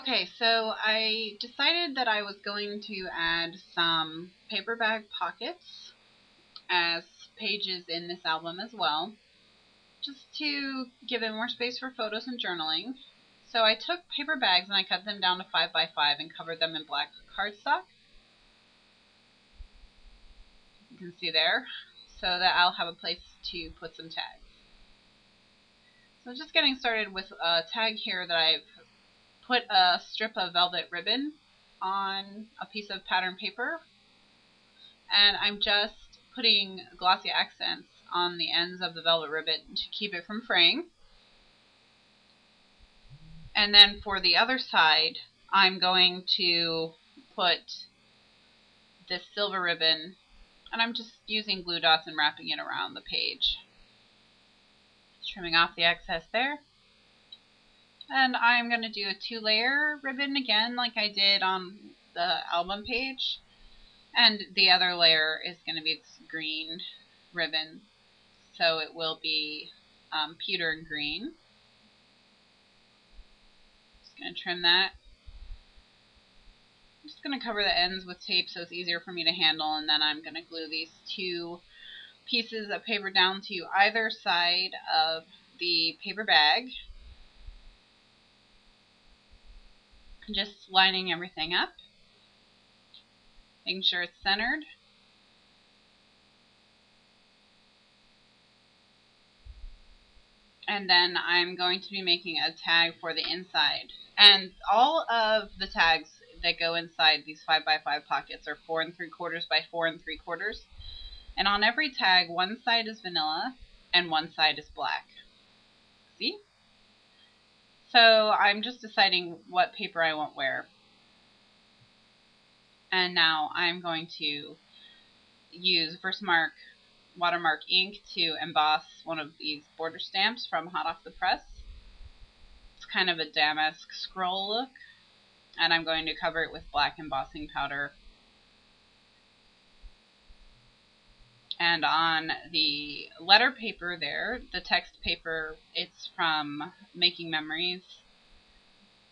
Okay, so I decided that I was going to add some paper bag pockets as pages in this album as well, just to give it more space for photos and journaling. So I took paper bags and I cut them down to 5 by 5 and covered them in black cardstock. You can see there, so that I'll have a place to put some tags. So just getting started with a tag here that I've put a strip of velvet ribbon on a piece of pattern paper, and I'm just putting glossy accents on the ends of the velvet ribbon to keep it from fraying. And then for the other side, I'm going to put this silver ribbon, and I'm just using glue dots and wrapping it around the page. Trimming off the excess there. And I'm going to do a 2-layer ribbon again like I did on the album page. And the other layer is going to be this green ribbon. So it will be pewter and green. Just going to trim that. I'm just going to cover the ends with tape so it's easier for me to handle. And then I'm going to glue these 2 pieces of paper down to either side of the paper bag. Just lining everything up, making sure it's centered. And then I'm going to be making a tag for the inside. And all of the tags that go inside these 5 by 5 pockets are 4 3/4 by 4 3/4. And on every tag, one side is vanilla and one side is black. See? So I'm just deciding what paper I want where. And now I'm going to use Versamark watermark ink to emboss one of these border stamps from hot off the press. It's kind of a damask scroll look, and I'm going to cover it with black embossing powder. And on the letter paper there, the text paper, it's from Making Memories.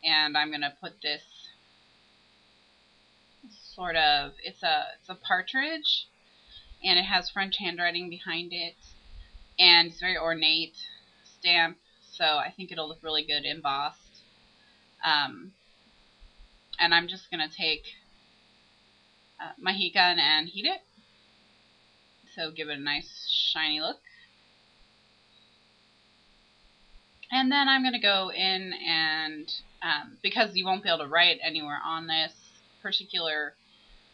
And I'm going to put this sort of, it's a partridge, and it has French handwriting behind it, and it's a very ornate stamp, so I think it'll look really good embossed. And I'm just going to take my heat gun and heat it, so give it a nice shiny look. And then I'm going to go in and, because you won't be able to write anywhere on this particular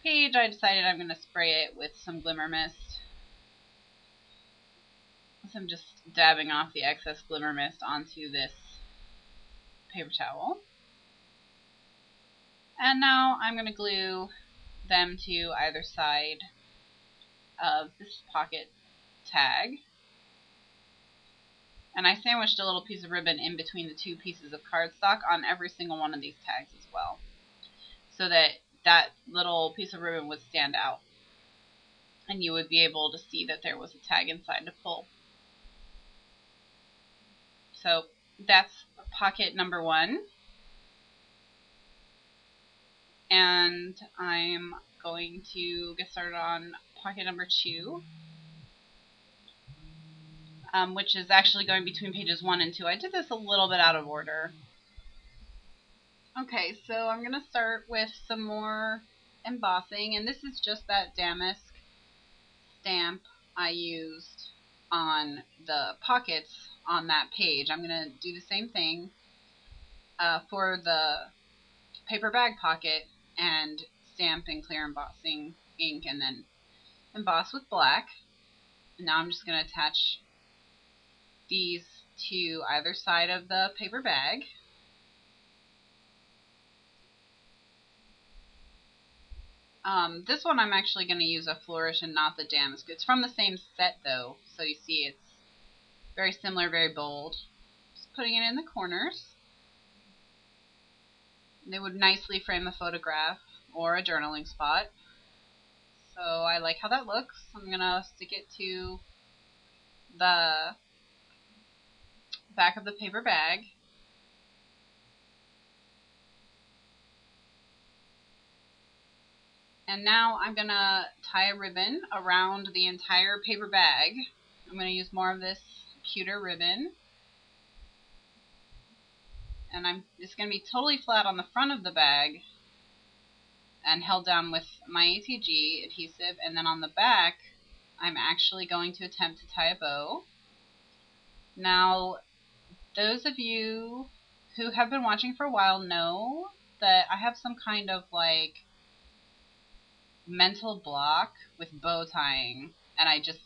page, I decided I'm going to spray it with some glimmer mist. So I'm just dabbing off the excess glimmer mist onto this paper towel. And now I'm going to glue them to either side of this pocket tag. And I sandwiched a little piece of ribbon in between the 2 pieces of cardstock on every single one of these tags as well, so that that little piece of ribbon would stand out and you would be able to see that there was a tag inside to pull. So that's pocket number 1. And I'm going to get started on pocket number 2. Which is actually going between pages 1 and 2. I did this a little bit out of order. Okay, so I'm going to start with some more embossing, and this is just that damask stamp I used on the pockets on that page. I'm going to do the same thing for the paper bag pocket and stamp in clear embossing ink and then emboss with black. Now I'm just going to attach these to either side of the paper bag. This one I'm actually going to use a flourish and not the damask. It's from the same set though, so you see it's very similar, very bold. Just putting it in the corners. They would nicely frame a photograph or a journaling spot. So I like how that looks. I'm going to stick it to the back of the paper bag. And now I'm going to tie a ribbon around the entire paper bag. I'm going to use more of this pewter ribbon. And it's going to be totally flat on the front of the bag and held down with my ATG adhesive. And then on the back, I'm actually going to attempt to tie a bow. Now, those of you who have been watching for a while know that I have some kind of like mental block with bow tying, and I just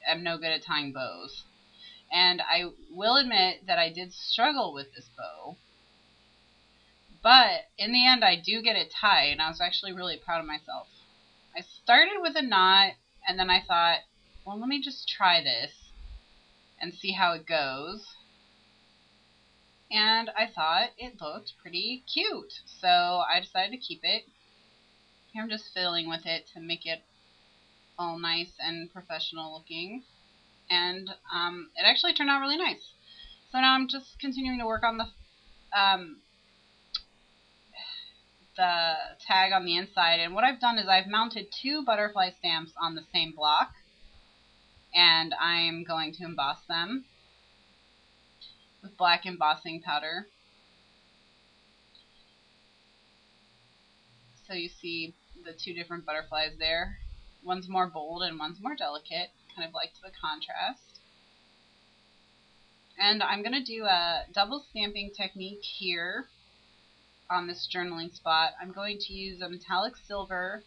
am no good at tying bows. And I will admit that I did struggle with this bow, but in the end I do get it tied, and I was actually really proud of myself. I started with a knot, and then I thought, well, let me just try this and see how it goes. And I thought it looked pretty cute, so I decided to keep it. Here I'm just fiddling with it to make it all nice and professional looking. And it actually turned out really nice. So now I'm just continuing to work on the tag on the inside. And what I've done is I've mounted 2 butterfly stamps on the same block, and I'm going to emboss them with black embossing powder. So you see the 2 different butterflies there. One's more bold and one's more delicate, kind of like the contrast. And I'm going to do a double stamping technique here on this journaling spot. I'm going to use a metallic silver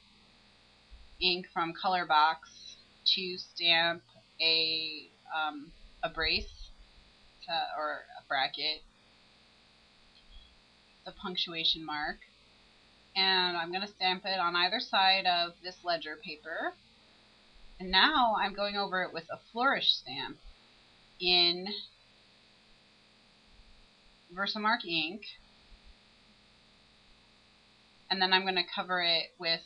ink from Color Box to stamp a brace or a bracket, the punctuation mark. And I'm going to stamp it on either side of this ledger paper. And now I'm going over it with a flourish stamp in Versamark ink. And then I'm going to cover it with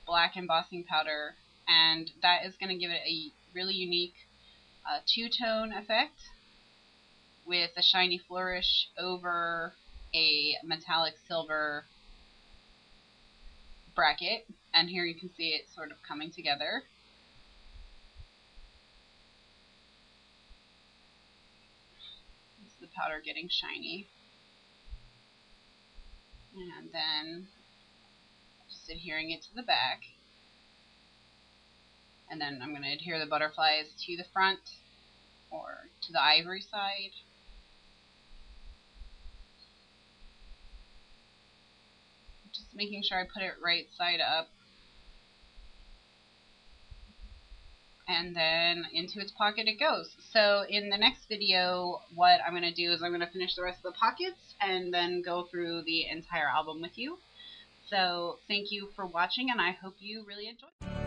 black embossing powder, and that is going to give it a really unique two-tone effect with a shiny flourish over a metallic silver bracket. And here you can see it sort of coming together. This is the powder getting shiny. And then just adhering it to the back. And then I'm going to adhere the butterflies to the front or to the ivory side. Just making sure I put it right side up. And then into its pocket it goes. So in the next video, what I'm going to do is I'm going to finish the rest of the pockets and then go through the entire album with you. So thank you for watching, and I hope you really enjoyed it.